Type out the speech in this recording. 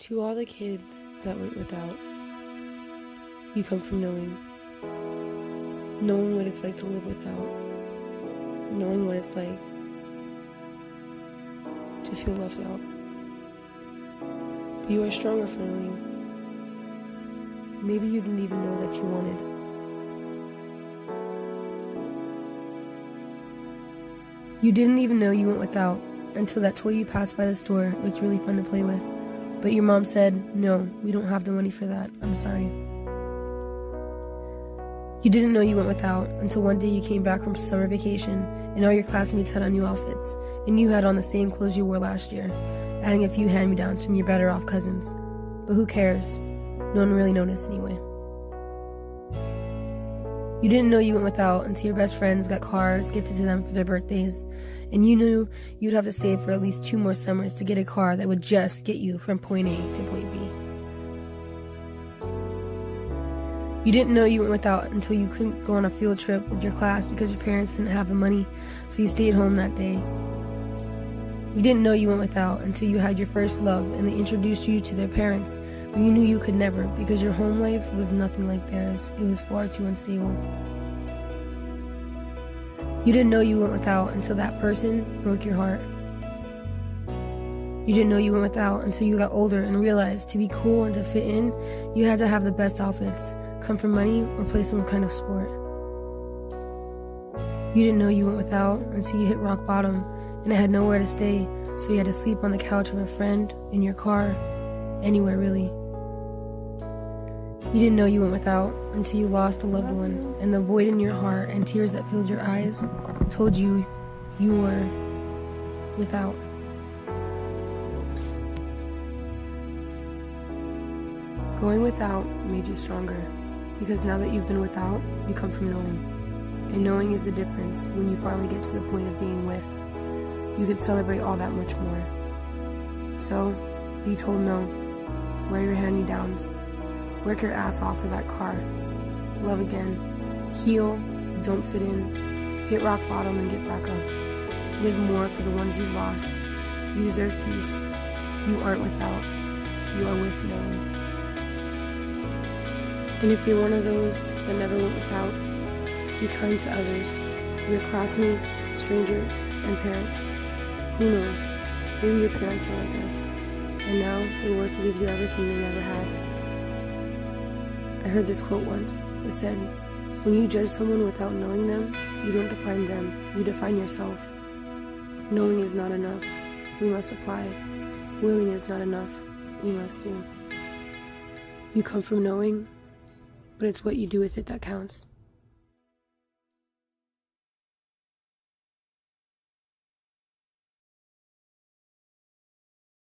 To all the kids that went without, you come from knowing what it's like to live without, knowing what it's like to feel left out. You are stronger for knowing. Maybe you didn't even know that you wanted. You didn't even know you went without until that toy you passed by the store looked really fun to play with. But your mom said, "No, we don't have the money for that. I'm sorry." You didn't know you went without until one day you came back from summer vacation and all your classmates had on new outfits and you had on the same clothes you wore last year, adding a few hand-me-downs from your better-off cousins. But who cares? No one really noticed anyway. You didn't know you went without until your best friends got cars gifted to them for their birthdays, and you knew you'd have to save for at least 2 more summers to get a car that would just get you from point A to point B. You didn't know you went without until you couldn't go on a field trip with your class because your parents didn't have the money, so you stayed home that day. You didn't know you went without until you had your first love and they introduced you to their parents, but you knew you could never because your home life was nothing like theirs. It was far too unstable. You didn't know you went without until that person broke your heart. You didn't know you went without until you got older and realized to be cool and to fit in, you had to have the best outfits, come from money, or play some kind of sport. You didn't know you went without until you hit rock bottom and had nowhere to stay, so you had to sleep on the couch of a friend, in your car, anywhere really. You didn't know you went without until you lost a loved one, and the void in your heart and tears that filled your eyes told you you were without. Going without made you stronger, because now that you've been without, you come from knowing. And knowing is the difference when you finally get to the point of being with. You can celebrate all that much more. So, be told no. Wear your hand-me-downs. Work your ass off for that car. Love again. Heal. Don't fit in. Hit rock bottom and get back up. Live more for the ones you've lost. You deserve peace. You aren't without. You are with knowing. And if you're one of those that never went without, be kind to others. Your classmates, strangers, and parents. Who knows? Maybe your parents were like us, and now they work to give you everything they never had. I heard this quote once. It said, "When you judge someone without knowing them, you don't define them, you define yourself." Knowing is not enough. We must apply. Willing is not enough. We must do. You come from knowing, but it's what you do with it that counts.